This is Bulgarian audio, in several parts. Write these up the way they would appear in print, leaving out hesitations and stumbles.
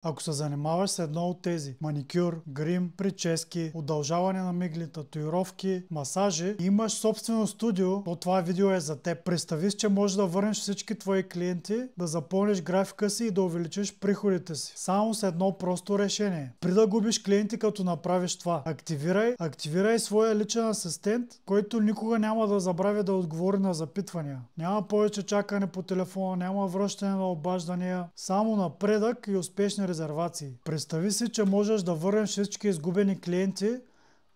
Ако се занимаваш с едно от тези маникюр, грим, прически, удължаване на мигли, татуировки, масажи и имаш собствено студио, то това видео е за теб. Представи си, че можеш да върнеш всички твои клиенти, да запълниш графика си и да увеличиш приходите си. Само с едно просто решение. При да губиш клиенти като направиш това, активирай своя личен асистент, който никога няма да забрави да отговори на запитвания. Няма повече чакане по телефона, няма връщане на обаждания, само напредък и успешни резервации. Представи си, че можеш да върнеш всички изгубени клиенти,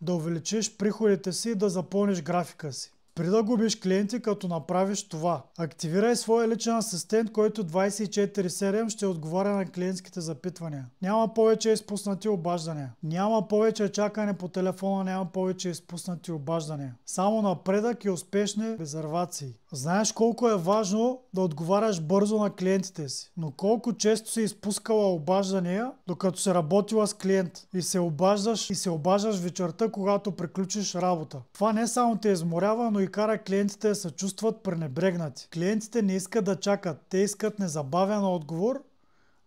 да увеличиш приходите си и да запълниш графика си. При да губиш клиенти, като направиш това, активирай своя личен асистент, който 24/7 ще отговаря на клиентските запитвания. Няма повече изпуснати обаждания. Няма повече чакане по телефона, няма повече изпуснати обаждания. Само напредък и успешни резервации. Знаеш колко е важно да отговаряш бързо на клиентите си, но колко често си изпускала обаждания, докато си работила с клиент и се обаждаш вечерта, когато приключиш работа. Това не само те изморява, но и кара клиентите да се чувстват пренебрегнати. Клиентите не искат да чакат, те искат незабавен отговор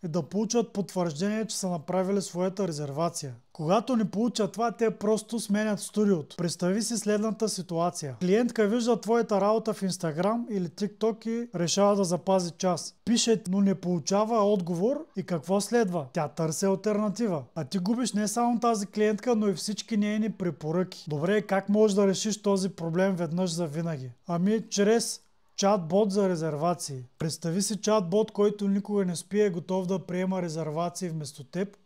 и да получат потвърждение, че са направили своята резервация. Когато не получат това, те просто сменят студиото. Представи си следната ситуация. Клиентка вижда твоята работа в Instagram или TikTok и решава да запази час. Пише, но не получава отговор и какво следва? Тя търси алтернатива. А ти губиш не само тази клиентка, но и всички нейни препоръки. Добре, как можеш да решиш този проблем веднъж за винаги? Ами, чрез чат-бот за резервации. Представи си чат-бот, който никога не спи, е готов да приема резервации вместо теб,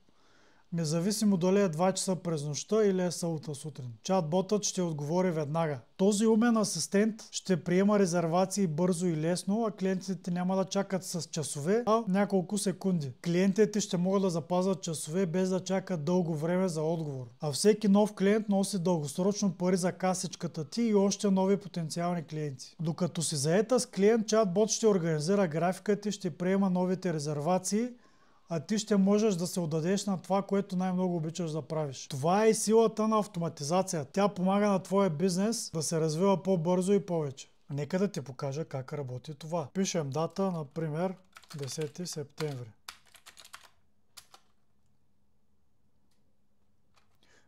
независимо дали е 2 часа през нощта или е събота сутрин. Чат-ботът ще отговори веднага. Този умен асистент ще приема резервации бързо и лесно, а клиентите няма да чакат с часове, а няколко секунди. Клиентите ще могат да запазват часове без да чакат дълго време за отговор. А всеки нов клиент носи дългосрочно пари за касичката ти и още нови потенциални клиенти. Докато си заета с клиент, чат-бот ще организира графиката и ще приема новите резервации, а ти ще можеш да се отдадеш на това, което най-много обичаш да правиш. Това е и силата на автоматизация. Тя помага на твоя бизнес да се развива по-бързо и повече. Нека да ти покажа как работи това. Пишем дата, например 10 септември.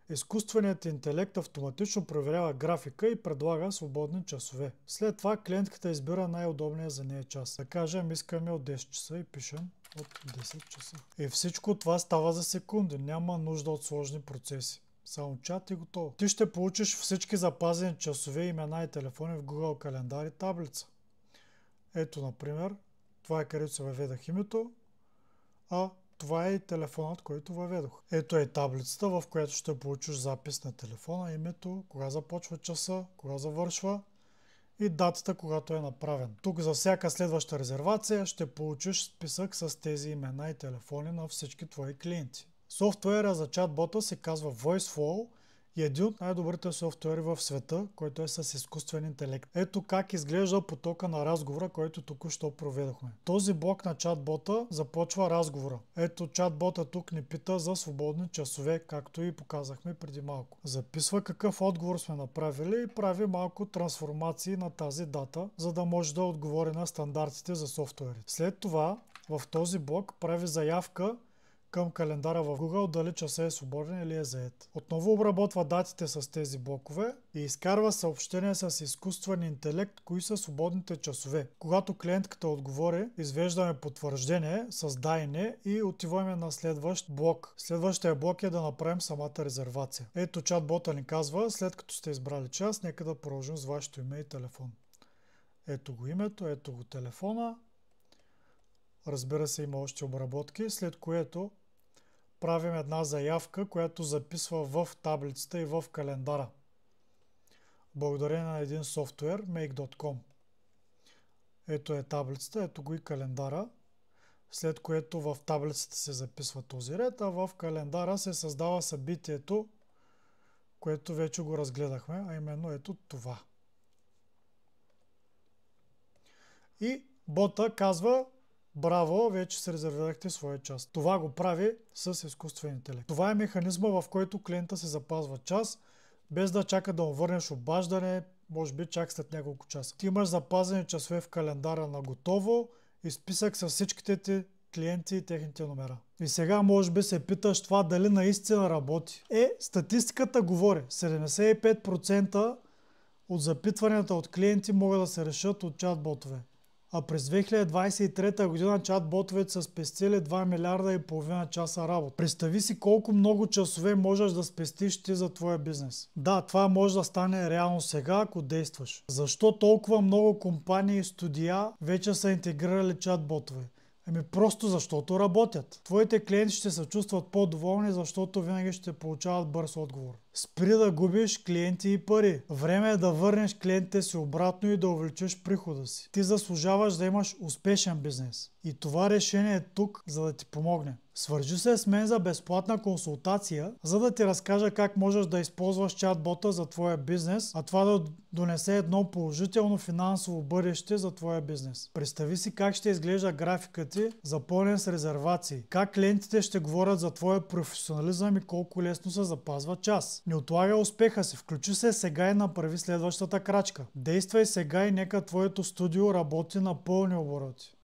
Изкуственият интелект автоматично проверява графика и предлага свободни часове. След това клиентката избира най-удобния за нея час. Да кажем, искаме от 10 часа и пишем от 10 часа. И всичко това става за секунди. Няма нужда от сложни процеси. Само чат и готово. Ти ще получиш всички запазени часове, имена и телефони в Google календар и таблица. Ето, например, това е където се въведах името, а това е и телефонът, който въведох. Ето е таблицата, в която ще получиш запис на телефона, името, кога започва часа, кога завършва и датата, когато е направен. Тук за всяка следваща резервация ще получиш списък с тези имена и телефони на всички твои клиенти. Софтуера за чат-бота се казва VoiceFlow и един от най-добрите софтуери в света, който е с изкуствен интелект. Ето как изглежда потока на разговора, който току-що проведохме. Този блок на чат-бота започва разговора. Ето чат-бота тук ни пита за свободни часове, както и показахме преди малко. Записва какъв отговор сме направили и прави малко трансформации на тази дата, за да може да отговори на стандартите за софтуери. След това в този блок прави заявка към календара в Google дали часа е свободен или е заед. Отново обработва датите с тези блокове и изкарва съобщение с изкуствен интелект, кои са свободните часове. Когато клиентката отговори, извеждаме потвърждение с да и не и отиваме на следващ блок. Следващия блок е да направим самата резервация. Ето чат-бота ни казва, след като сте избрали час, нека да продължим с вашето име и телефон. Ето го името, ето го телефона. Разбира се, има още обработки, след което правим една заявка, която записва в таблицата и в календара. Благодарение на един софтуер, Make.com. Ето е таблицата, ето го и календара, след което в таблицата се записва този ред, а в календара се създава събитието, което вече го разгледахме, а именно ето това. И бота казва: браво, вече се резервирахте своя час. Това го прави с изкуствен интелект. Това е механизма, в който клиента се запазва час, без да чака да му върнеш обаждане, може би чак след няколко часа. Ти имаш запазени часове в календара на готово и списък с всичките ти клиенти и техните номера. И сега може би се питаш това дали наистина работи. Статистиката говори. 75% от запитванията от клиенти могат да се решат от чат-ботове. А през 2023 година чат-ботовете са спестили 2 милиарда и половина часа работа. Представи си колко много часове можеш да спестиш ти за твоя бизнес. Да, това може да стане реално сега, ако действаш. Защо толкова много компании и студия вече са интегрирали чат-ботове? Просто защото работят. Твоите клиенти ще се чувстват по-доволни, защото винаги ще получават бърз отговор. Спри да губиш клиенти и пари. Време е да върнеш клиентите си обратно и да увеличиш прихода си. Ти заслужаваш да имаш успешен бизнес. И това решение е тук, за да ти помогне. Свържи се с мен за безплатна консултация, за да ти разкажа как можеш да използваш чат-бота за твоя бизнес, а това да донесе едно положително финансово бъдеще за твоя бизнес. Представи си как ще изглежда графикът ти, запълнен с резервации. Как клиентите ще говорят за твоя професионализъм и колко лесно се запазва час. Не отлагай успеха си, включи се сега и направи следващата крачка. Действай сега и нека твоето студио работи на пълни обороти.